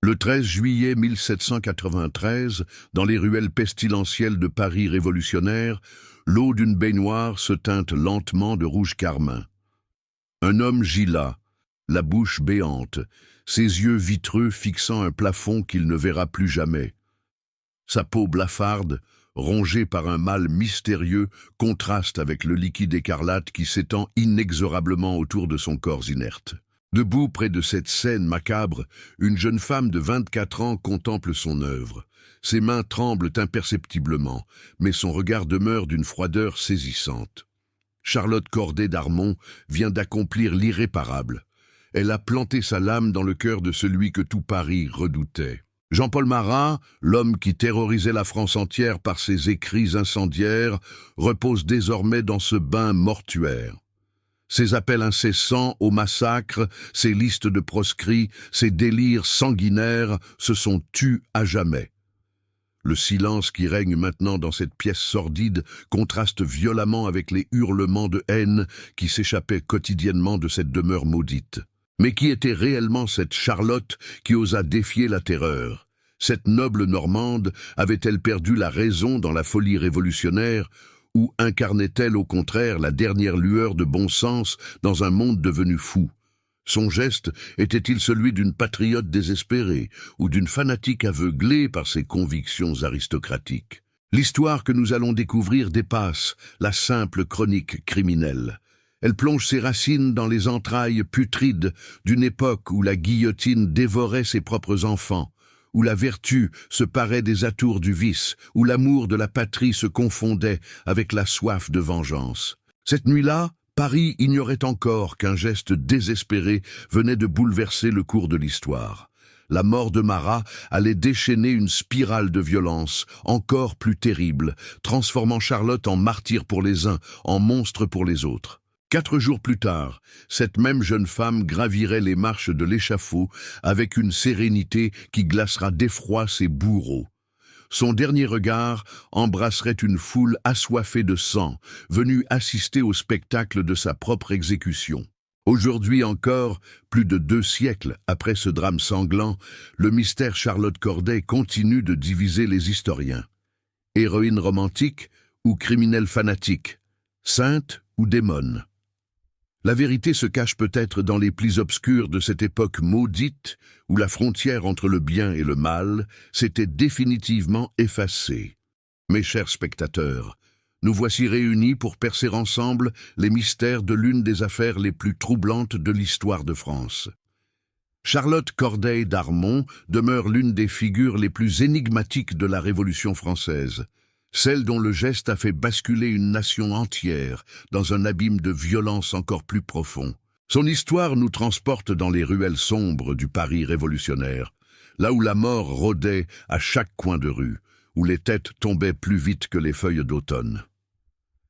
Le 13 juillet 1793, dans les ruelles pestilentielles de Paris révolutionnaire, l'eau d'une baignoire se teinte lentement de rouge carmin. Un homme gît là, la bouche béante, ses yeux vitreux fixant un plafond qu'il ne verra plus jamais. Sa peau blafarde, rongée par un mal mystérieux, contraste avec le liquide écarlate qui s'étend inexorablement autour de son corps inerte. Debout près de cette scène macabre, une jeune femme de 24 ans contemple son œuvre. Ses mains tremblent imperceptiblement, mais son regard demeure d'une froideur saisissante. Charlotte Corday d'Armont vient d'accomplir l'irréparable. Elle a planté sa lame dans le cœur de celui que tout Paris redoutait. Jean-Paul Marat, l'homme qui terrorisait la France entière par ses écrits incendiaires, repose désormais dans ce bain mortuaire. Ses appels incessants au massacre, ses listes de proscrits, ses délires sanguinaires se sont tus à jamais. Le silence qui règne maintenant dans cette pièce sordide contraste violemment avec les hurlements de haine qui s'échappaient quotidiennement de cette demeure maudite. Mais qui était réellement cette Charlotte qui osa défier la terreur? Cette noble Normande avait-elle perdu la raison dans la folie révolutionnaire, ou incarnait-elle au contraire la dernière lueur de bon sens dans un monde devenu fou? Son geste était-il celui d'une patriote désespérée ou d'une fanatique aveuglée par ses convictions aristocratiques? L'histoire que nous allons découvrir dépasse la simple chronique criminelle. Elle plonge ses racines dans les entrailles putrides d'une époque où la guillotine dévorait ses propres enfants, où la vertu se parait des atours du vice, où l'amour de la patrie se confondait avec la soif de vengeance. Cette nuit-là, Paris ignorait encore qu'un geste désespéré venait de bouleverser le cours de l'histoire. La mort de Marat allait déchaîner une spirale de violence encore plus terrible, transformant Charlotte en martyr pour les uns, en monstre pour les autres. 4 jours plus tard, cette même jeune femme gravirait les marches de l'échafaud avec une sérénité qui glacera d'effroi ses bourreaux. Son dernier regard embrasserait une foule assoiffée de sang, venue assister au spectacle de sa propre exécution. Aujourd'hui encore, plus de 2 siècles après ce drame sanglant, le mystère Charlotte Corday continue de diviser les historiens. Héroïne romantique ou criminelle fanatique, sainte ou démone? La vérité se cache peut-être dans les plis obscurs de cette époque maudite où la frontière entre le bien et le mal s'était définitivement effacée. Mes chers spectateurs, nous voici réunis pour percer ensemble les mystères de l'une des affaires les plus troublantes de l'histoire de France. Charlotte Corday d'Armont demeure l'une des figures les plus énigmatiques de la Révolution française. Celle dont le geste a fait basculer une nation entière dans un abîme de violence encore plus profond. Son histoire nous transporte dans les ruelles sombres du Paris révolutionnaire, là où la mort rôdait à chaque coin de rue, où les têtes tombaient plus vite que les feuilles d'automne.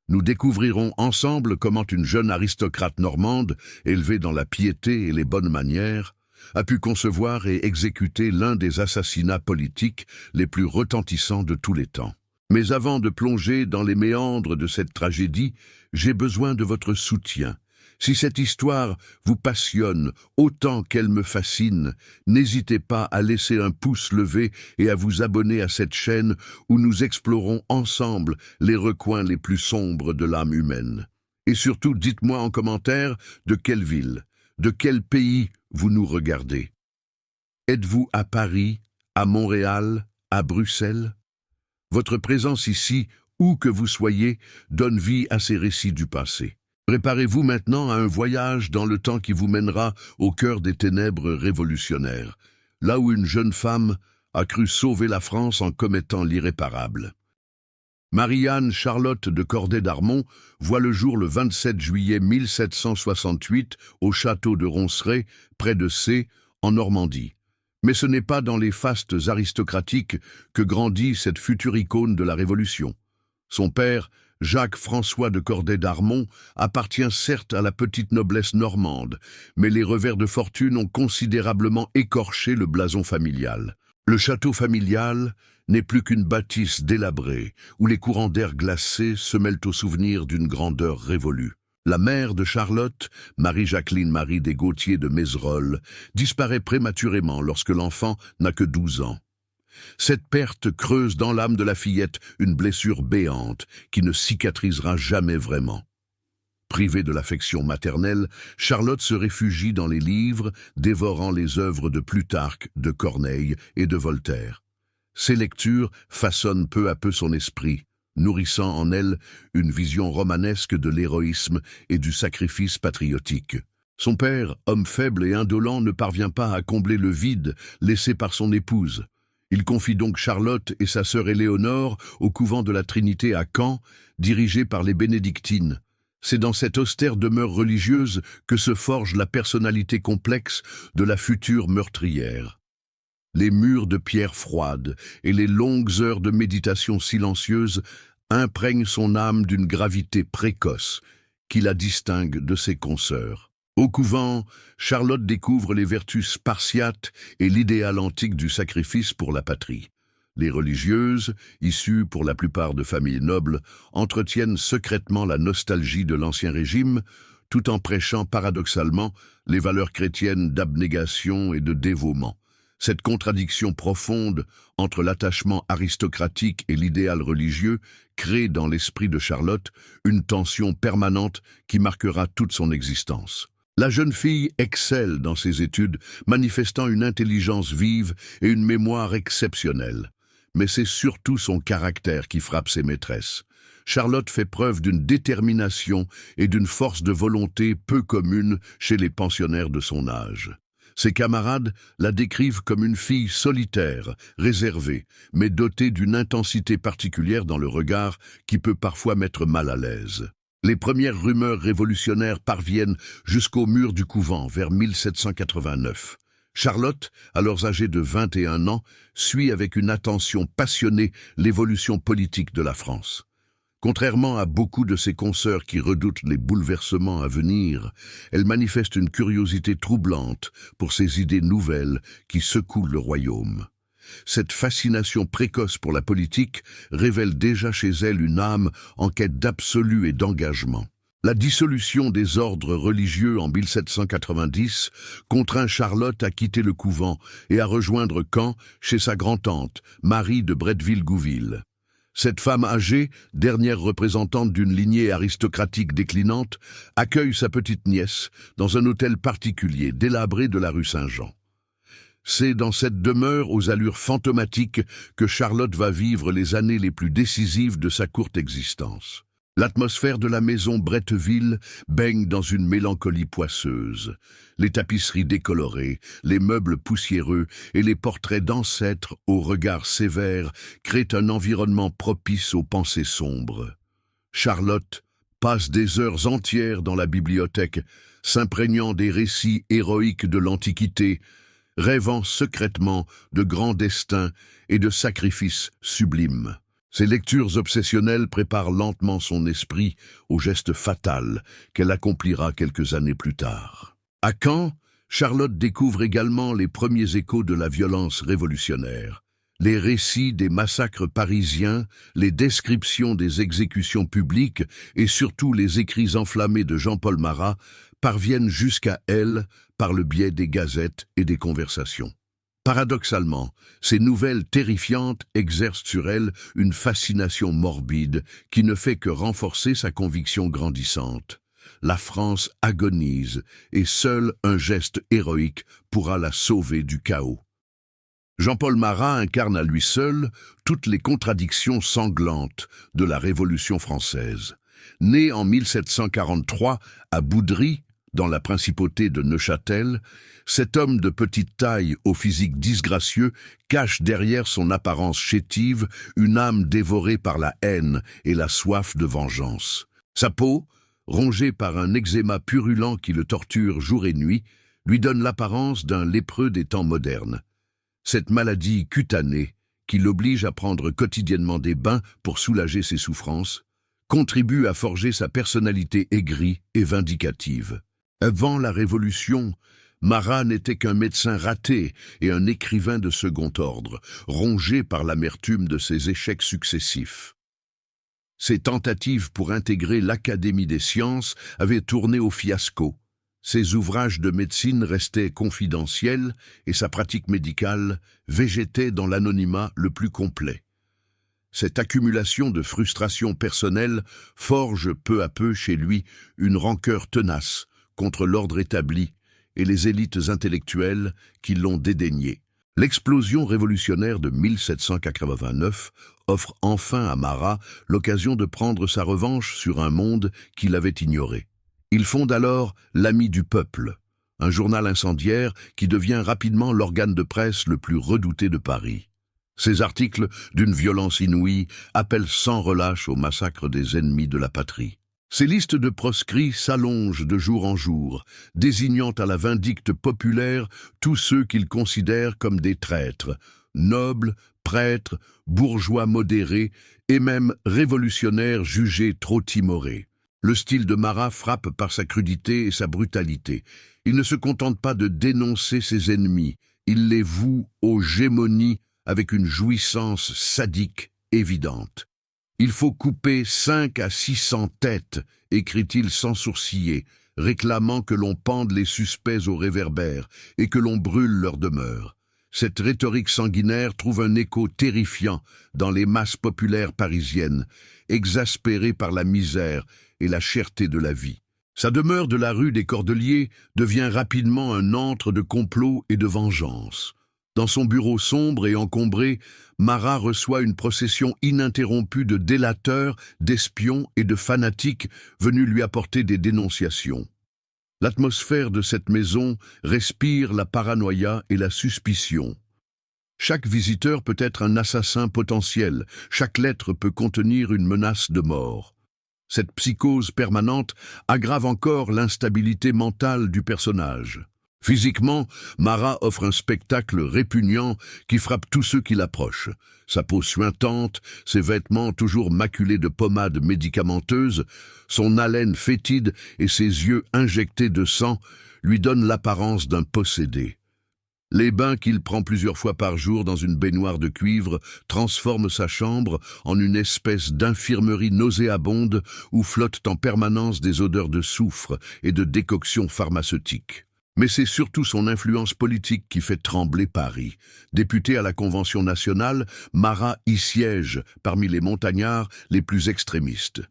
Nous découvrirons ensemble comment une jeune aristocrate normande, élevée dans la piété et les bonnes manières, a pu concevoir et exécuter l'un des assassinats politiques les plus retentissants de tous les temps. Mais avant de plonger dans les méandres de cette tragédie, j'ai besoin de votre soutien. Si cette histoire vous passionne autant qu'elle me fascine, n'hésitez pas à laisser un pouce levé et à vous abonner à cette chaîne où nous explorons ensemble les recoins les plus sombres de l'âme humaine. Et surtout, dites-moi en commentaire de quelle ville, de quel pays vous nous regardez. Êtes-vous à Paris, à Montréal, à Bruxelles? Votre présence ici, où que vous soyez, donne vie à ces récits du passé. Préparez-vous maintenant à un voyage dans le temps qui vous mènera au cœur des ténèbres révolutionnaires, là où une jeune femme a cru sauver la France en commettant l'irréparable. Marie-Anne Charlotte de Corday d'Armont voit le jour le 27 juillet 1768 au château de Ronceret, près de Sées, en Normandie. Mais ce n'est pas dans les fastes aristocratiques que grandit cette future icône de la Révolution. Son père, Jacques-François de Corday d'Armont, appartient certes à la petite noblesse normande, mais les revers de fortune ont considérablement écorché le blason familial. Le château familial n'est plus qu'une bâtisse délabrée, où les courants d'air glacé se mêlent au souvenir d'une grandeur révolue. La mère de Charlotte, Marie-Jacqueline Marie des Gauthier de Mézerolles, disparaît prématurément lorsque l'enfant n'a que 12 ans. Cette perte creuse dans l'âme de la fillette une blessure béante qui ne cicatrisera jamais vraiment. Privée de l'affection maternelle, Charlotte se réfugie dans les livres, dévorant les œuvres de Plutarque, de Corneille et de Voltaire. Ces lectures façonnent peu à peu son esprit, nourrissant en elle une vision romanesque de l'héroïsme et du sacrifice patriotique. Son père, homme faible et indolent, ne parvient pas à combler le vide laissé par son épouse. Il confie donc Charlotte et sa sœur Éléonore au couvent de la Trinité à Caen, dirigé par les bénédictines. C'est dans cette austère demeure religieuse que se forge la personnalité complexe de la future meurtrière. Les murs de pierre froide et les longues heures de méditation silencieuse imprègnent son âme d'une gravité précoce qui la distingue de ses consoeurs. Au couvent, Charlotte découvre les vertus spartiates et l'idéal antique du sacrifice pour la patrie. Les religieuses, issues pour la plupart de familles nobles, entretiennent secrètement la nostalgie de l'Ancien Régime, tout en prêchant paradoxalement les valeurs chrétiennes d'abnégation et de dévouement. Cette contradiction profonde entre l'attachement aristocratique et l'idéal religieux crée dans l'esprit de Charlotte une tension permanente qui marquera toute son existence. La jeune fille excelle dans ses études, manifestant une intelligence vive et une mémoire exceptionnelle. Mais c'est surtout son caractère qui frappe ses maîtresses. Charlotte fait preuve d'une détermination et d'une force de volonté peu commune chez les pensionnaires de son âge. Ses camarades la décrivent comme une fille solitaire, réservée, mais dotée d'une intensité particulière dans le regard qui peut parfois mettre mal à l'aise. Les premières rumeurs révolutionnaires parviennent jusqu'au mur du couvent vers 1789. Charlotte, alors âgée de 21 ans, suit avec une attention passionnée l'évolution politique de la France. Contrairement à beaucoup de ses consoeurs qui redoutent les bouleversements à venir, elle manifeste une curiosité troublante pour ces idées nouvelles qui secouent le royaume. Cette fascination précoce pour la politique révèle déjà chez elle une âme en quête d'absolu et d'engagement. La dissolution des ordres religieux en 1790 contraint Charlotte à quitter le couvent et à rejoindre Caen chez sa grand-tante, Marie de Bretteville-Gouville. Cette femme âgée, dernière représentante d'une lignée aristocratique déclinante, accueille sa petite nièce dans un hôtel particulier délabré de la rue Saint-Jean. C'est dans cette demeure aux allures fantomatiques que Charlotte va vivre les années les plus décisives de sa courte existence. L'atmosphère de la maison Bretteville baigne dans une mélancolie poisseuse. Les tapisseries décolorées, les meubles poussiéreux et les portraits d'ancêtres au regard sévère créent un environnement propice aux pensées sombres. Charlotte passe des heures entières dans la bibliothèque, s'imprégnant des récits héroïques de l'Antiquité, rêvant secrètement de grands destins et de sacrifices sublimes. Ces lectures obsessionnelles préparent lentement son esprit au geste fatal qu'elle accomplira quelques années plus tard. À Caen, Charlotte découvre également les premiers échos de la violence révolutionnaire. Les récits des massacres parisiens, les descriptions des exécutions publiques et surtout les écrits enflammés de Jean-Paul Marat parviennent jusqu'à elle par le biais des gazettes et des conversations. Paradoxalement, ces nouvelles terrifiantes exercent sur elle une fascination morbide qui ne fait que renforcer sa conviction grandissante. La France agonise et seul un geste héroïque pourra la sauver du chaos. Jean-Paul Marat incarne à lui seul toutes les contradictions sanglantes de la Révolution française. Né en 1743 à Boudry, dans la principauté de Neuchâtel, cet homme de petite taille au physique disgracieux cache derrière son apparence chétive une âme dévorée par la haine et la soif de vengeance. Sa peau, rongée par un eczéma purulent qui le torture jour et nuit, lui donne l'apparence d'un lépreux des temps modernes. Cette maladie cutanée, qui l'oblige à prendre quotidiennement des bains pour soulager ses souffrances, contribue à forger sa personnalité aigrie et vindicative. Avant la Révolution, Marat n'était qu'un médecin raté et un écrivain de second ordre, rongé par l'amertume de ses échecs successifs. Ses tentatives pour intégrer l'Académie des sciences avaient tourné au fiasco. Ses ouvrages de médecine restaient confidentiels et sa pratique médicale végétait dans l'anonymat le plus complet. Cette accumulation de frustrations personnelles forge peu à peu chez lui une rancœur tenace contre l'ordre établi et les élites intellectuelles qui l'ont dédaigné. L'explosion révolutionnaire de 1789 offre enfin à Marat l'occasion de prendre sa revanche sur un monde qu'il avait ignoré. Il fonde alors l'Ami du peuple, un journal incendiaire qui devient rapidement l'organe de presse le plus redouté de Paris. Ses articles, d'une violence inouïe, appellent sans relâche au massacre des ennemis de la patrie. Ces listes de proscrits s'allongent de jour en jour, désignant à la vindicte populaire tous ceux qu'il considère comme des traîtres, nobles, prêtres, bourgeois modérés et même révolutionnaires jugés trop timorés. Le style de Marat frappe par sa crudité et sa brutalité. Il ne se contente pas de dénoncer ses ennemis, il les voue aux gémonies avec une jouissance sadique évidente. Il faut couper 500 à 600 têtes, écrit-il sans sourciller, réclamant que l'on pende les suspects au réverbère et que l'on brûle leur demeure. Cette rhétorique sanguinaire trouve un écho terrifiant dans les masses populaires parisiennes, exaspérées par la misère et la cherté de la vie. Sa demeure de la rue des Cordeliers devient rapidement un antre de complot et de vengeance. Dans son bureau sombre et encombré, Marat reçoit une procession ininterrompue de délateurs, d'espions et de fanatiques venus lui apporter des dénonciations. L'atmosphère de cette maison respire la paranoïa et la suspicion. Chaque visiteur peut être un assassin potentiel, chaque lettre peut contenir une menace de mort. Cette psychose permanente aggrave encore l'instabilité mentale du personnage. Physiquement, Marat offre un spectacle répugnant qui frappe tous ceux qui l'approchent. Sa peau suintante, ses vêtements toujours maculés de pommades médicamenteuses, son haleine fétide et ses yeux injectés de sang lui donnent l'apparence d'un possédé. Les bains qu'il prend plusieurs fois par jour dans une baignoire de cuivre transforment sa chambre en une espèce d'infirmerie nauséabonde où flottent en permanence des odeurs de soufre et de décoctions pharmaceutiques. Mais c'est surtout son influence politique qui fait trembler Paris. Député à la Convention nationale, Marat y siège parmi les montagnards les plus extrémistes.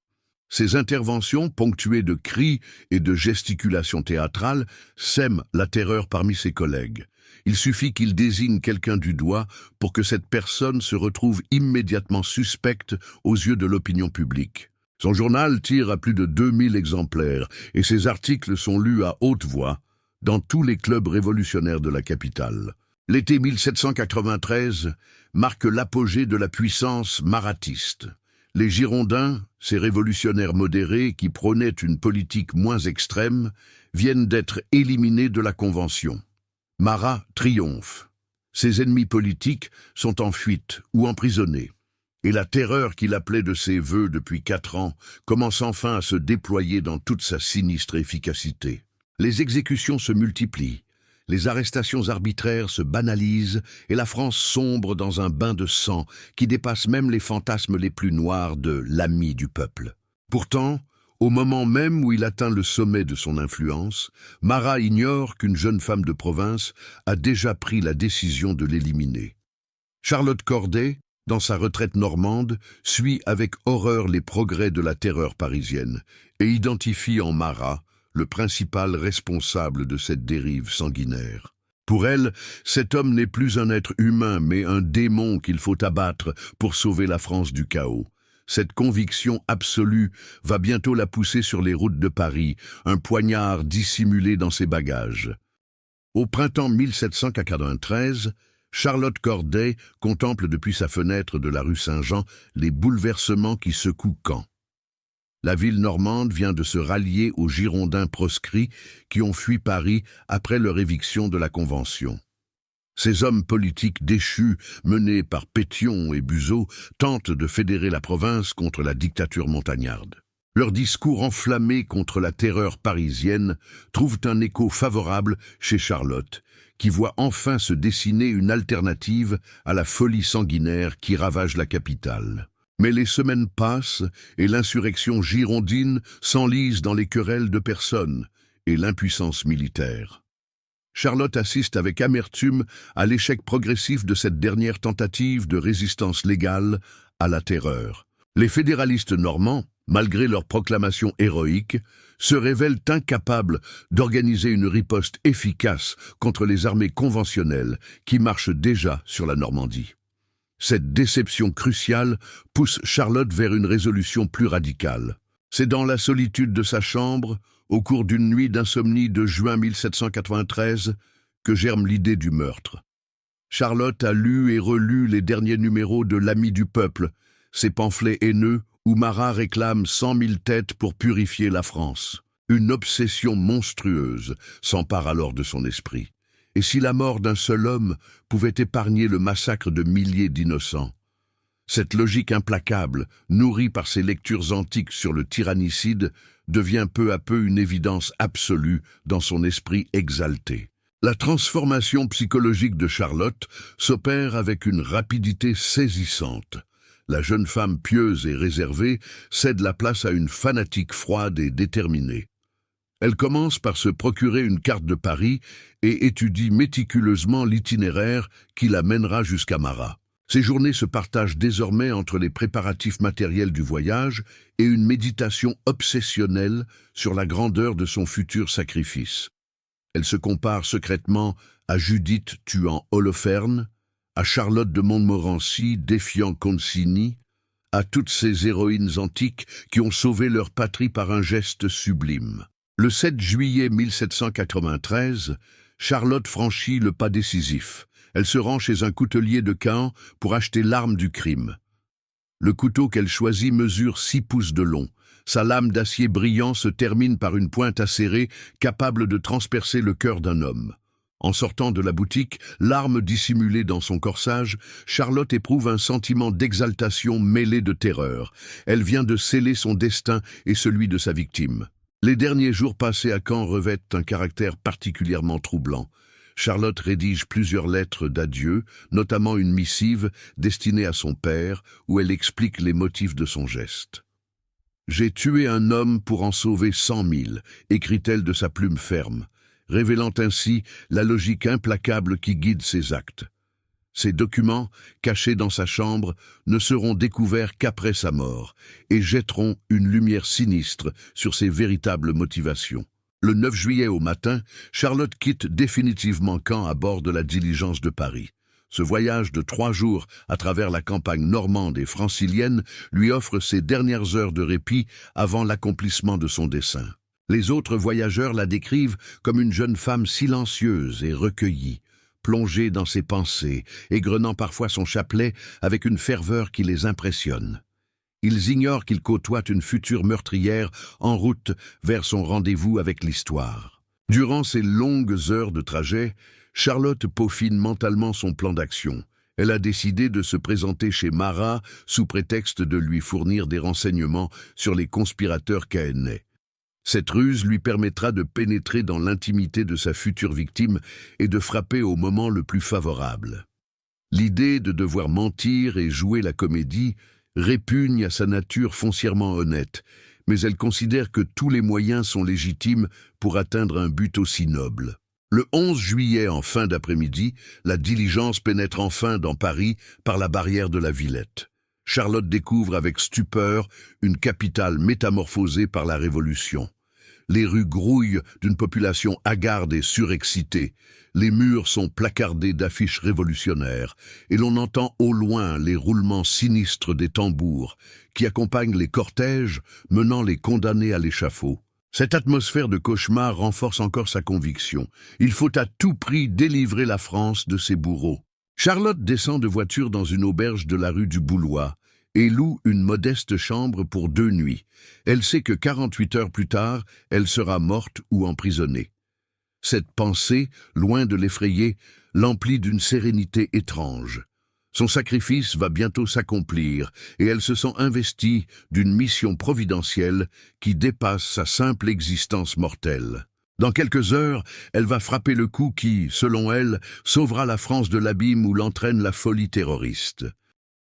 Ses interventions, ponctuées de cris et de gesticulations théâtrales, sèment la terreur parmi ses collègues. Il suffit qu'il désigne quelqu'un du doigt pour que cette personne se retrouve immédiatement suspecte aux yeux de l'opinion publique. Son journal tire à plus de 2000 exemplaires et ses articles sont lus à haute voix dans tous les clubs révolutionnaires de la capitale. L'été 1793 marque l'apogée de la puissance maratiste. Les Girondins, ces révolutionnaires modérés qui prônaient une politique moins extrême, viennent d'être éliminés de la Convention. Marat triomphe. Ses ennemis politiques sont en fuite ou emprisonnés. Et la terreur qu'il appelait de ses vœux depuis 4 ans commence enfin à se déployer dans toute sa sinistre efficacité. Les exécutions se multiplient, les arrestations arbitraires se banalisent et la France sombre dans un bain de sang qui dépasse même les fantasmes les plus noirs de l'ami du peuple. Pourtant, au moment même où il atteint le sommet de son influence, Marat ignore qu'une jeune femme de province a déjà pris la décision de l'éliminer. Charlotte Corday, dans sa retraite normande, suit avec horreur les progrès de la terreur parisienne et identifie en Marat le principal responsable de cette dérive sanguinaire. Pour elle, cet homme n'est plus un être humain, mais un démon qu'il faut abattre pour sauver la France du chaos. Cette conviction absolue va bientôt la pousser sur les routes de Paris, un poignard dissimulé dans ses bagages. Au printemps 1793, Charlotte Corday contemple depuis sa fenêtre de la rue Saint-Jean les bouleversements qui secouent Caen. La ville normande vient de se rallier aux Girondins proscrits qui ont fui Paris après leur éviction de la Convention. Ces hommes politiques déchus, menés par Pétion et Buzeaud, tentent de fédérer la province contre la dictature montagnarde. Leurs discours enflammés contre la terreur parisienne trouvent un écho favorable chez Charlotte, qui voit enfin se dessiner une alternative à la folie sanguinaire qui ravage la capitale. Mais les semaines passent et l'insurrection girondine s'enlise dans les querelles de personnes et l'impuissance militaire. Charlotte assiste avec amertume à l'échec progressif de cette dernière tentative de résistance légale à la terreur. Les fédéralistes normands, malgré leurs proclamations héroïques, se révèlent incapables d'organiser une riposte efficace contre les armées conventionnelles qui marchent déjà sur la Normandie. Cette déception cruciale pousse Charlotte vers une résolution plus radicale. C'est dans la solitude de sa chambre, au cours d'une nuit d'insomnie de juin 1793, que germe l'idée du meurtre. Charlotte a lu et relu les derniers numéros de l'Ami du peuple, ces pamphlets haineux où Marat réclame 100 000 têtes pour purifier la France. Une obsession monstrueuse s'empare alors de son esprit. Et si la mort d'un seul homme pouvait épargner le massacre de milliers d'innocents? Cette logique implacable, nourrie par ses lectures antiques sur le tyrannicide, devient peu à peu une évidence absolue dans son esprit exalté. La transformation psychologique de Charlotte s'opère avec une rapidité saisissante. La jeune femme pieuse et réservée cède la place à une fanatique froide et déterminée. Elle commence par se procurer une carte de Paris et étudie méticuleusement l'itinéraire qui la mènera jusqu'à Marat. Ses journées se partagent désormais entre les préparatifs matériels du voyage et une méditation obsessionnelle sur la grandeur de son futur sacrifice. Elle se compare secrètement à Judith tuant Holoferne, à Charlotte de Montmorency défiant Concini, à toutes ces héroïnes antiques qui ont sauvé leur patrie par un geste sublime. Le 7 juillet 1793, Charlotte franchit le pas décisif. Elle se rend chez un coutelier de Caen pour acheter l'arme du crime. Le couteau qu'elle choisit mesure 6 pouces de long. Sa lame d'acier brillant se termine par une pointe acérée capable de transpercer le cœur d'un homme. En sortant de la boutique, l'arme dissimulée dans son corsage, Charlotte éprouve un sentiment d'exaltation mêlé de terreur. Elle vient de sceller son destin et celui de sa victime. Les derniers jours passés à Caen revêtent un caractère particulièrement troublant. Charlotte rédige plusieurs lettres d'adieu, notamment une missive destinée à son père, où elle explique les motifs de son geste. « J'ai tué un homme pour en sauver 100 000 », écrit-elle de sa plume ferme, révélant ainsi la logique implacable qui guide ses actes. Ces documents, cachés dans sa chambre, ne seront découverts qu'après sa mort et jetteront une lumière sinistre sur ses véritables motivations. Le 9 juillet au matin, Charlotte quitte définitivement Caen à bord de la diligence de Paris. Ce voyage de 3 jours à travers la campagne normande et francilienne lui offre ses dernières heures de répit avant l'accomplissement de son dessein. Les autres voyageurs la décrivent comme une jeune femme silencieuse et recueillie, plongée dans ses pensées, égrenant parfois son chapelet avec une ferveur qui les impressionne. Ils ignorent qu'il côtoie une future meurtrière en route vers son rendez-vous avec l'histoire. Durant ces longues heures de trajet, Charlotte peaufine mentalement son plan d'action. Elle a décidé de se présenter chez Marat sous prétexte de lui fournir des renseignements sur les conspirateurs caennais. Cette ruse lui permettra de pénétrer dans l'intimité de sa future victime et de frapper au moment le plus favorable. L'idée de devoir mentir et jouer la comédie répugne à sa nature foncièrement honnête, mais elle considère que tous les moyens sont légitimes pour atteindre un but aussi noble. Le 11 juillet, en fin d'après-midi, la diligence pénètre enfin dans Paris par la barrière de la Villette. Charlotte découvre avec stupeur une capitale métamorphosée par la Révolution. Les rues grouillent d'une population hagarde et surexcitée. Les murs sont placardés d'affiches révolutionnaires et l'on entend au loin les roulements sinistres des tambours qui accompagnent les cortèges menant les condamnés à l'échafaud. Cette atmosphère de cauchemar renforce encore sa conviction. Il faut à tout prix délivrer la France de ses bourreaux. Charlotte descend de voiture dans une auberge de la rue du Boulois et loue une modeste chambre pour 2 nuits. Elle sait que 48 heures plus tard, elle sera morte ou emprisonnée. Cette pensée, loin de l'effrayer, l'emplit d'une sérénité étrange. Son sacrifice va bientôt s'accomplir et elle se sent investie d'une mission providentielle qui dépasse sa simple existence mortelle. Dans quelques heures, elle va frapper le coup qui, selon elle, sauvera la France de l'abîme où l'entraîne la folie terroriste.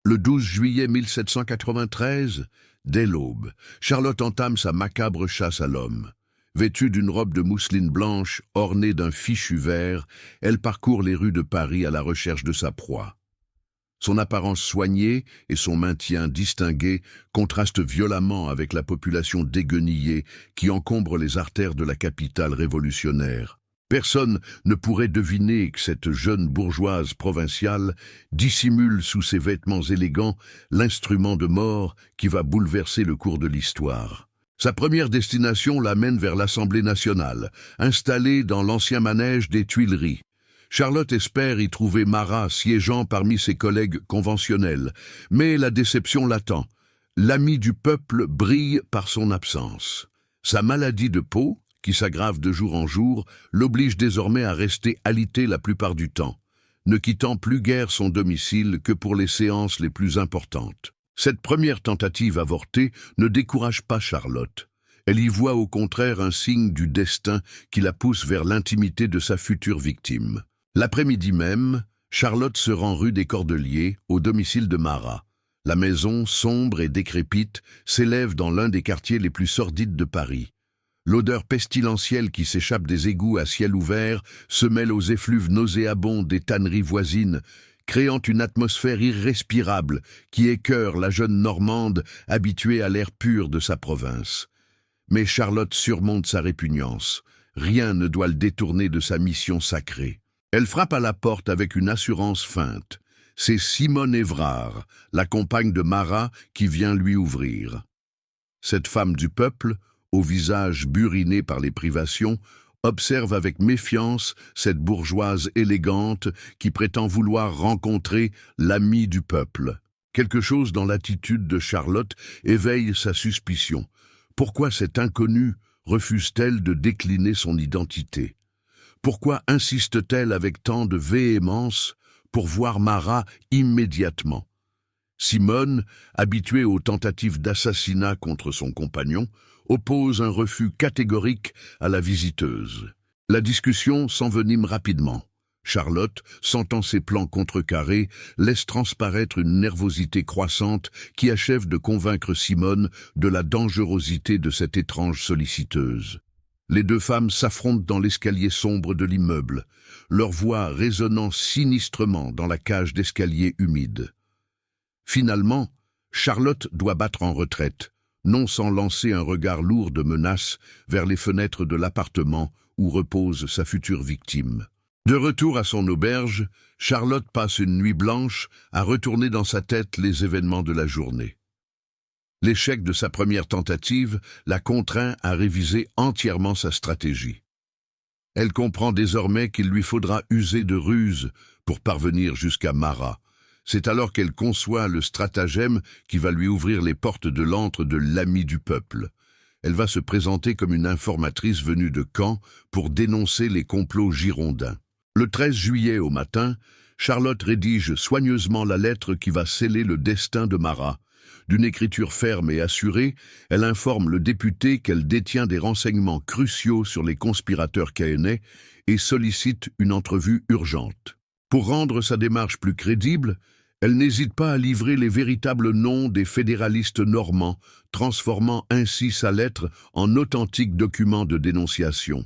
Le 12 juillet 1793, dès l'aube, Charlotte entame sa macabre chasse à l'homme. Vêtue d'une robe de mousseline blanche ornée d'un fichu vert, elle parcourt les rues de Paris à la recherche de sa proie. Son apparence soignée et son maintien distingué contrastent violemment avec la population déguenillée qui encombre les artères de la capitale révolutionnaire. Personne ne pourrait deviner que cette jeune bourgeoise provinciale dissimule sous ses vêtements élégants l'instrument de mort qui va bouleverser le cours de l'histoire. Sa première destination l'amène vers l'Assemblée nationale, installée dans l'ancien manège des Tuileries. Charlotte espère y trouver Marat siégeant parmi ses collègues conventionnels, mais la déception l'attend. L'ami du peuple brille par son absence. Sa maladie de peau, qui s'aggrave de jour en jour, l'oblige désormais à rester alité la plupart du temps, ne quittant plus guère son domicile que pour les séances les plus importantes. Cette première tentative avortée ne décourage pas Charlotte. Elle y voit au contraire un signe du destin qui la pousse vers l'intimité de sa future victime. L'après-midi même, Charlotte se rend rue des Cordeliers, au domicile de Marat. La maison, sombre et décrépite, s'élève dans l'un des quartiers les plus sordides de Paris. L'odeur pestilentielle qui s'échappe des égouts à ciel ouvert se mêle aux effluves nauséabonds des tanneries voisines, créant une atmosphère irrespirable qui écœure la jeune Normande habituée à l'air pur de sa province. Mais Charlotte surmonte sa répugnance. Rien ne doit le détourner de sa mission sacrée. Elle frappe à la porte avec une assurance feinte. C'est Simone Évrard, la compagne de Marat, qui vient lui ouvrir. Cette femme du peuple, au visage buriné par les privations, observe avec méfiance cette bourgeoise élégante qui prétend vouloir rencontrer l'ami du peuple. Quelque chose dans l'attitude de Charlotte éveille sa suspicion. Pourquoi cette inconnue refuse-t-elle de décliner son identité? Pourquoi insiste-t-elle avec tant de véhémence pour voir Marat immédiatement? Simone, habituée aux tentatives d'assassinat contre son compagnon, oppose un refus catégorique à la visiteuse. La discussion s'envenime rapidement. Charlotte, sentant ses plans contrecarrés, laisse transparaître une nervosité croissante qui achève de convaincre Simone de la dangerosité de cette étrange solliciteuse. Les deux femmes s'affrontent dans l'escalier sombre de l'immeuble, leur voix résonnant sinistrement dans la cage d'escalier humide. Finalement, Charlotte doit battre en retraite, non sans lancer un regard lourd de menace vers les fenêtres de l'appartement où repose sa future victime. De retour à son auberge, Charlotte passe une nuit blanche à retourner dans sa tête les événements de la journée. L'échec de sa première tentative la contraint à réviser entièrement sa stratégie. Elle comprend désormais qu'il lui faudra user de ruse pour parvenir jusqu'à Marat. C'est alors qu'elle conçoit le stratagème qui va lui ouvrir les portes de l'antre de l'ami du peuple. Elle va se présenter comme une informatrice venue de Caen pour dénoncer les complots girondins. Le 13 juillet au matin, Charlotte rédige soigneusement la lettre qui va sceller le destin de Marat. D'une écriture ferme et assurée, elle informe le député qu'elle détient des renseignements cruciaux sur les conspirateurs caennais et sollicite une entrevue urgente. Pour rendre sa démarche plus crédible, elle n'hésite pas à livrer les véritables noms des fédéralistes normands, transformant ainsi sa lettre en authentique document de dénonciation.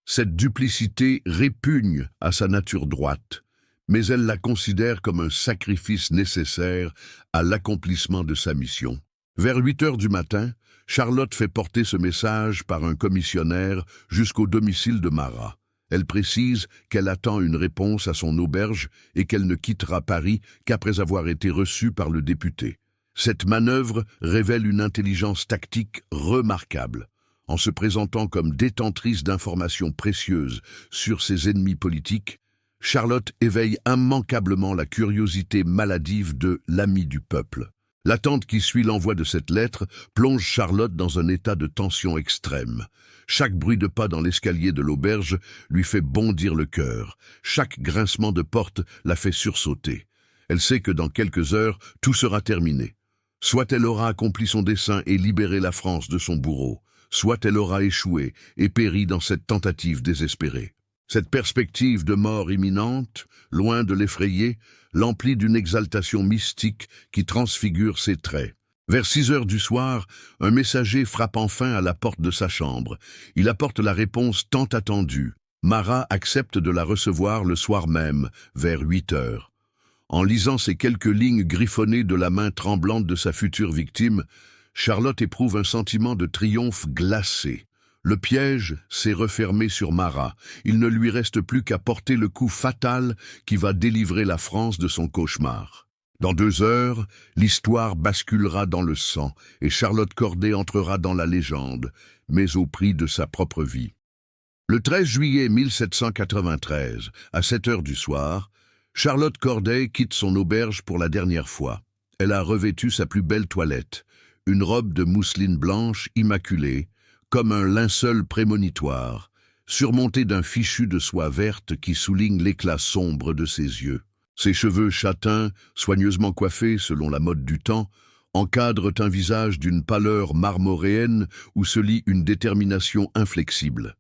Cette duplicité répugne à sa nature droite, mais elle la considère comme un sacrifice nécessaire à l'accomplissement de sa mission. Vers 8 heures du matin, Charlotte fait porter ce message par un commissionnaire jusqu'au domicile de Marat. Elle précise qu'elle attend une réponse à son auberge et qu'elle ne quittera Paris qu'après avoir été reçue par le député. Cette manœuvre révèle une intelligence tactique remarquable. En se présentant comme détentrice d'informations précieuses sur ses ennemis politiques, Charlotte éveille immanquablement la curiosité maladive de l'ami du peuple. L'attente qui suit l'envoi de cette lettre plonge Charlotte dans un état de tension extrême. Chaque bruit de pas dans l'escalier de l'auberge lui fait bondir le cœur. Chaque grincement de porte la fait sursauter. Elle sait que dans quelques heures, tout sera terminé. Soit elle aura accompli son dessein et libéré la France de son bourreau, soit elle aura échoué et péri dans cette tentative désespérée. Cette perspective de mort imminente, loin de l'effrayer, l'emplit d'une exaltation mystique qui transfigure ses traits. Vers 6 heures du soir, un messager frappe enfin à la porte de sa chambre. Il apporte la réponse tant attendue. Marat accepte de la recevoir le soir même, vers 8 heures. En lisant ces quelques lignes griffonnées de la main tremblante de sa future victime, Charlotte éprouve un sentiment de triomphe glacé. Le piège s'est refermé sur Marat. Il ne lui reste plus qu'à porter le coup fatal qui va délivrer la France de son cauchemar. Dans 2 heures, l'histoire basculera dans le sang et Charlotte Corday entrera dans la légende, mais au prix de sa propre vie. Le 13 juillet 1793, à 7 heures du soir, Charlotte Corday quitte son auberge pour la dernière fois. Elle a revêtu sa plus belle toilette, une robe de mousseline blanche immaculée, comme un linceul prémonitoire, surmonté d'un fichu de soie verte qui souligne l'éclat sombre de ses yeux. Ses cheveux châtains, soigneusement coiffés selon la mode du temps, encadrent un visage d'une pâleur marmoréenne où se lit une détermination inflexible.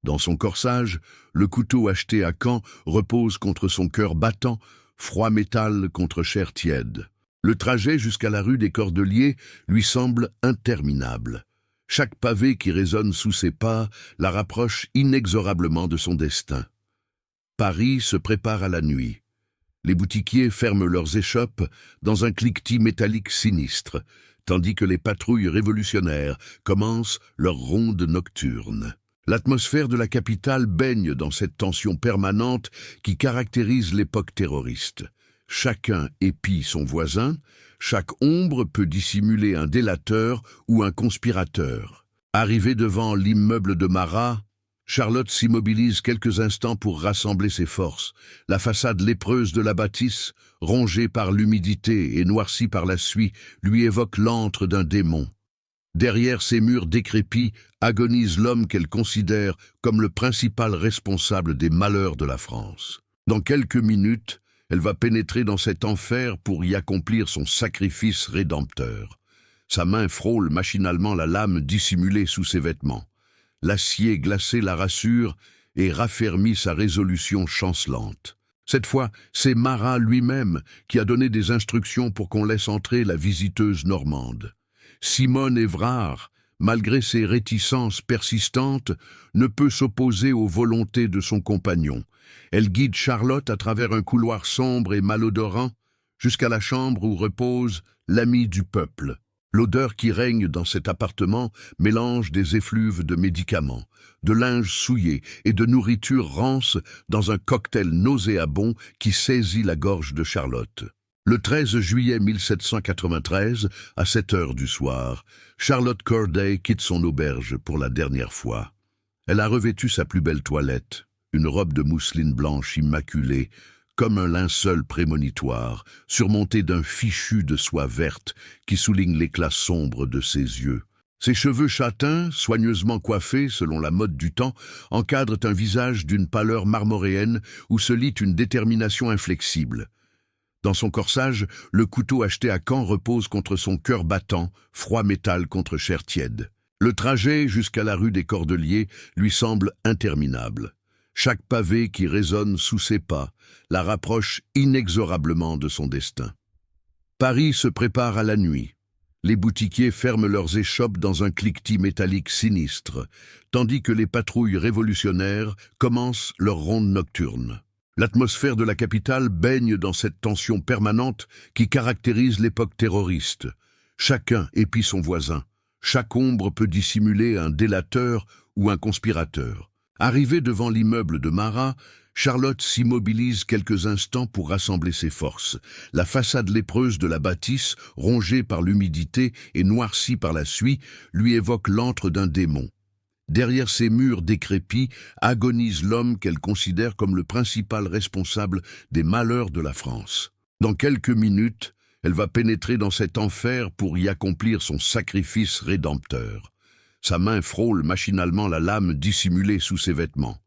Dans son corsage, le couteau acheté à Caen repose contre son cœur battant, froid métal contre chair tiède. Le trajet jusqu'à la rue des Cordeliers lui semble interminable. Chaque pavé qui résonne sous ses pas la rapproche inexorablement de son destin. Paris se prépare à la nuit. Les boutiquiers ferment leurs échoppes dans un cliquetis métallique sinistre, tandis que les patrouilles révolutionnaires commencent leur ronde nocturne. L'atmosphère de la capitale baigne dans cette tension permanente qui caractérise l'époque terroriste. Chacun épie son voisin, chaque ombre peut dissimuler un délateur ou un conspirateur. Arrivée devant l'immeuble de Marat, Charlotte s'immobilise quelques instants pour rassembler ses forces. La façade lépreuse de la bâtisse, rongée par l'humidité et noircie par la suie, lui évoque l'antre d'un démon. Derrière ces murs décrépits agonise l'homme qu'elle considère comme le principal responsable des malheurs de la France. Dans quelques minutes, elle va pénétrer dans cet enfer pour y accomplir son sacrifice rédempteur. Sa main frôle machinalement la lame dissimulée sous ses vêtements. L'acier glacé la rassure et raffermit sa résolution chancelante. Cette fois, c'est Marat lui-même qui a donné des instructions pour qu'on laisse entrer la visiteuse normande. Simone Évrard, malgré ses réticences persistantes, ne peut s'opposer aux volontés de son compagnon. Elle guide Charlotte à travers un couloir sombre et malodorant jusqu'à la chambre où repose l'ami du peuple. L'odeur qui règne dans cet appartement mélange des effluves de médicaments, de linge souillé et de nourriture rance dans un cocktail nauséabond qui saisit la gorge de Charlotte. Le 13 juillet 1793, à 7 heures du soir, Charlotte Corday quitte son auberge pour la dernière fois. Elle a revêtu sa plus belle toilette, une robe de mousseline blanche immaculée, comme un linceul prémonitoire, surmonté d'un fichu de soie verte qui souligne l'éclat sombre de ses yeux. Ses cheveux châtains, soigneusement coiffés selon la mode du temps, encadrent un visage d'une pâleur marmoréenne où se lit une détermination inflexible. Dans son corsage, le couteau acheté à Caen repose contre son cœur battant, froid métal contre chair tiède. Le trajet jusqu'à la rue des Cordeliers lui semble interminable. Chaque pavé qui résonne sous ses pas la rapproche inexorablement de son destin. Paris se prépare à la nuit. Les boutiquiers ferment leurs échoppes dans un cliquetis métallique sinistre, tandis que les patrouilles révolutionnaires commencent leur ronde nocturne. L'atmosphère de la capitale baigne dans cette tension permanente qui caractérise l'époque terroriste. Chacun épie son voisin. Chaque ombre peut dissimuler un délateur ou un conspirateur. Arrivée devant l'immeuble de Marat, Charlotte s'immobilise quelques instants pour rassembler ses forces. La façade lépreuse de la bâtisse, rongée par l'humidité et noircie par la suie, lui évoque l'antre d'un démon. Derrière ces murs décrépits agonise l'homme qu'elle considère comme le principal responsable des malheurs de la France. Dans quelques minutes, elle va pénétrer dans cet enfer pour y accomplir son sacrifice rédempteur. Sa main frôle machinalement la lame dissimulée sous ses vêtements.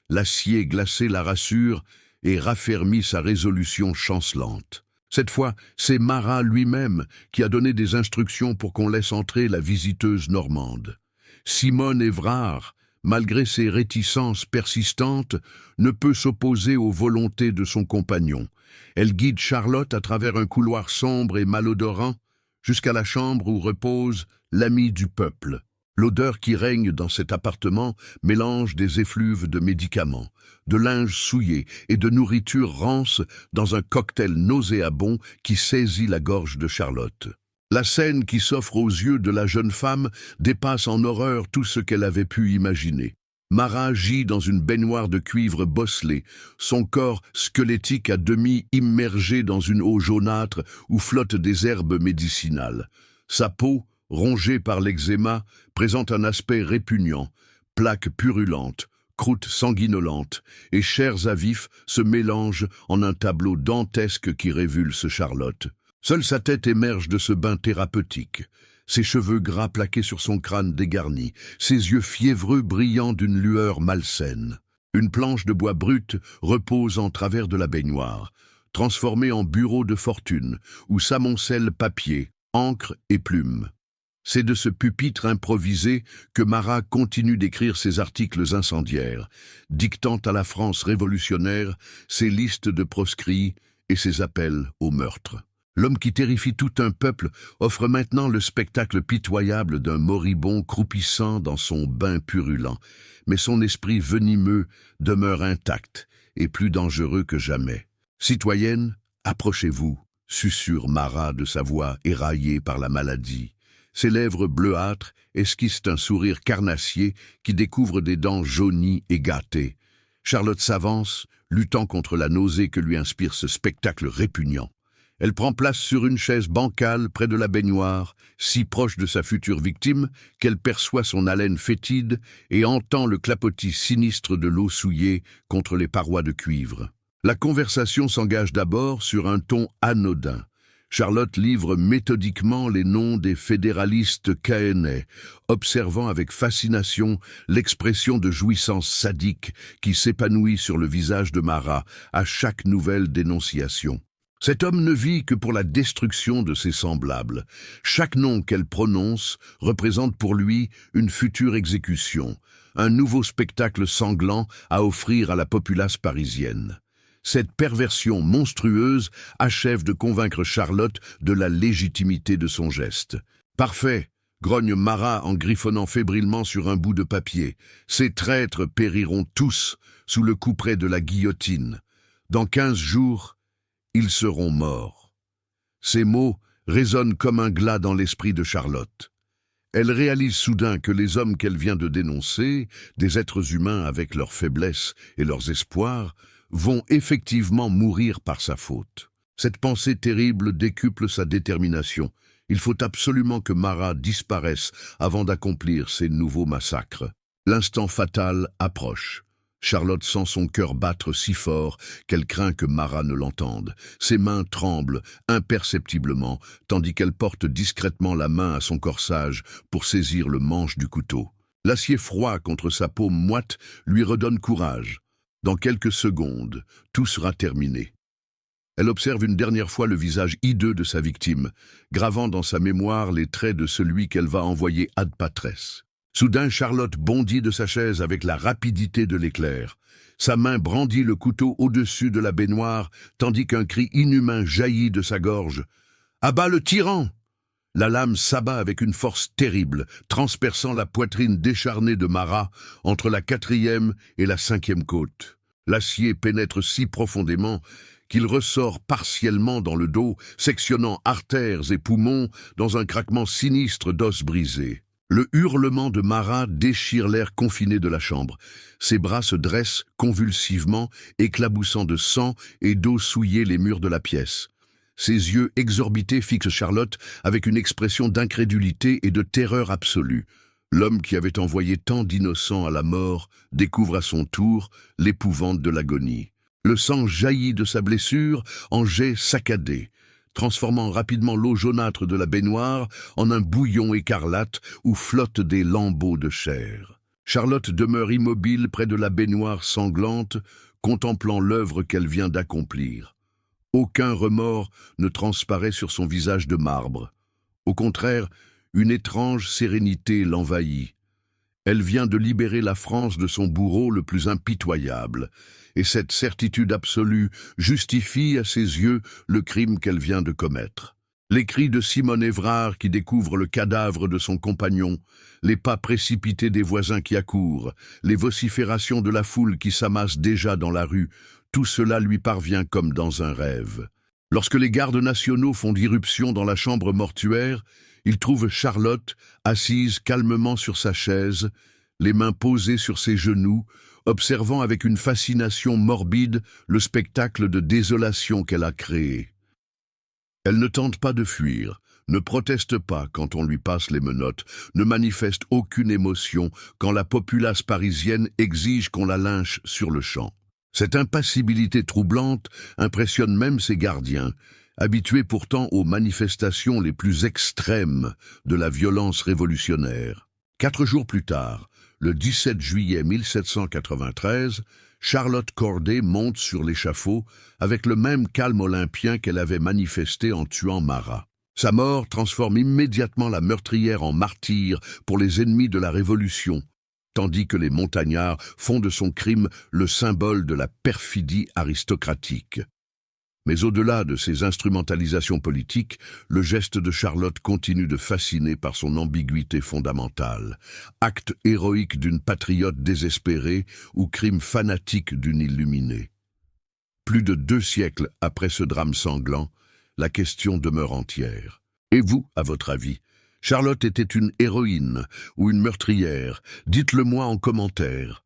L'acier glacé la rassure et raffermit sa résolution chancelante. Cette fois, c'est Marat lui-même qui a donné des instructions pour qu'on laisse entrer la visiteuse normande. Simone Évrard, malgré ses réticences persistantes, ne peut s'opposer aux volontés de son compagnon. Elle guide Charlotte à travers un couloir sombre et malodorant jusqu'à la chambre où repose l'ami du peuple. L'odeur qui règne dans cet appartement mélange des effluves de médicaments, de linge souillé et de nourriture rance dans un cocktail nauséabond qui saisit la gorge de Charlotte. La scène qui s'offre aux yeux de la jeune femme dépasse en horreur tout ce qu'elle avait pu imaginer. Mara gît dans une baignoire de cuivre bosselé, son corps squelettique à demi immergé dans une eau jaunâtre où flottent des herbes médicinales. Sa peau, rongée par l'eczéma, présente un aspect répugnant. Plaques purulentes, croûtes sanguinolentes et chairs à vif se mélangent en un tableau dantesque qui révulse Charlotte. Seule sa tête émerge de ce bain thérapeutique, ses cheveux gras plaqués sur son crâne dégarni, ses yeux fiévreux brillant d'une lueur malsaine. Une planche de bois brut repose en travers de la baignoire, transformée en bureau de fortune, où s'amoncellent papier, encre et plumes. C'est de ce pupitre improvisé que Mara continue d'écrire ses articles incendiaires, dictant à la France révolutionnaire ses listes de proscrits et ses appels au meurtre. L'homme qui terrifie tout un peuple offre maintenant le spectacle pitoyable d'un moribond croupissant dans son bain purulent, mais son esprit venimeux demeure intact et plus dangereux que jamais. « Citoyenne, approchez-vous » susurre Mara de sa voix éraillée par la maladie. Ses lèvres bleuâtres esquissent un sourire carnassier qui découvre des dents jaunies et gâtées. Charlotte s'avance, luttant contre la nausée que lui inspire ce spectacle répugnant. Elle prend place sur une chaise bancale près de la baignoire, si proche de sa future victime qu'elle perçoit son haleine fétide et entend le clapotis sinistre de l'eau souillée contre les parois de cuivre. La conversation s'engage d'abord sur un ton anodin. Charlotte livre méthodiquement les noms des fédéralistes caennais, observant avec fascination l'expression de jouissance sadique qui s'épanouit sur le visage de Mara à chaque nouvelle dénonciation. Cet homme ne vit que pour la destruction de ses semblables. Chaque nom qu'elle prononce représente pour lui une future exécution, un nouveau spectacle sanglant à offrir à la populace parisienne. Cette perversion monstrueuse achève de convaincre Charlotte de la légitimité de son geste. « Parfait !» grogne Mara en griffonnant fébrilement sur un bout de papier. « Ces traîtres périront tous sous le couperet de la guillotine. Dans 15 jours, ils seront morts. » Ces mots résonnent comme un glas dans l'esprit de Charlotte. Elle réalise soudain que les hommes qu'elle vient de dénoncer, des êtres humains avec leurs faiblesses et leurs espoirs, vont effectivement mourir par sa faute. Cette pensée terrible décuple sa détermination. Il faut absolument que Mara disparaisse avant d'accomplir ces nouveaux massacres. L'instant fatal approche. Charlotte sent son cœur battre si fort qu'elle craint que Mara ne l'entende. Ses mains tremblent imperceptiblement, tandis qu'elle porte discrètement la main à son corsage pour saisir le manche du couteau. L'acier froid contre sa paume moite lui redonne courage. Dans quelques secondes, tout sera terminé. Elle observe une dernière fois le visage hideux de sa victime, gravant dans sa mémoire les traits de celui qu'elle va envoyer ad patres. Soudain, Charlotte bondit de sa chaise avec la rapidité de l'éclair. Sa main brandit le couteau au-dessus de la baignoire, tandis qu'un cri inhumain jaillit de sa gorge. « À bas le tyran !» La lame s'abat avec une force terrible, transperçant la poitrine décharnée de Mara entre la 4e et la 5e côte. L'acier pénètre si profondément qu'il ressort partiellement dans le dos, sectionnant artères et poumons dans un craquement sinistre d'os brisés. Le hurlement de Mara déchire l'air confiné de la chambre. Ses bras se dressent convulsivement, éclaboussant de sang et d'eau souillée les murs de la pièce. Ses yeux exorbités fixent Charlotte avec une expression d'incrédulité et de terreur absolue. L'homme qui avait envoyé tant d'innocents à la mort découvre à son tour l'épouvante de l'agonie. Le sang jaillit de sa blessure en jets saccadés, transformant rapidement l'eau jaunâtre de la baignoire en un bouillon écarlate où flottent des lambeaux de chair. Charlotte demeure immobile près de la baignoire sanglante, contemplant l'œuvre qu'elle vient d'accomplir. Aucun remords ne transparaît sur son visage de marbre. Au contraire, une étrange sérénité l'envahit. Elle vient de libérer la France de son bourreau le plus impitoyable, et cette certitude absolue justifie à ses yeux le crime qu'elle vient de commettre. Les cris de Simone Évrard qui découvre le cadavre de son compagnon, les pas précipités des voisins qui accourent, les vociférations de la foule qui s'amasse déjà dans la rue, tout cela lui parvient comme dans un rêve. Lorsque les gardes nationaux font irruption dans la chambre mortuaire, il trouve Charlotte assise calmement sur sa chaise, les mains posées sur ses genoux, observant avec une fascination morbide le spectacle de désolation qu'elle a créé. Elle ne tente pas de fuir, ne proteste pas quand on lui passe les menottes, ne manifeste aucune émotion quand la populace parisienne exige qu'on la lynche sur le champ. Cette impassibilité troublante impressionne même ses gardiens, habitués pourtant aux manifestations les plus extrêmes de la violence révolutionnaire. 4 jours plus tard, le 17 juillet 1793, Charlotte Corday monte sur l'échafaud avec le même calme olympien qu'elle avait manifesté en tuant Marat. Sa mort transforme immédiatement la meurtrière en martyr pour les ennemis de la Révolution, tandis que les montagnards font de son crime le symbole de la perfidie aristocratique. Mais au-delà de ces instrumentalisations politiques, le geste de Charlotte continue de fasciner par son ambiguïté fondamentale. Acte héroïque d'une patriote désespérée ou crime fanatique d'une illuminée. Plus de 2 siècles après ce drame sanglant, la question demeure entière. Et vous, à votre avis, Charlotte était une héroïne ou une meurtrière? Dites-le moi en commentaire.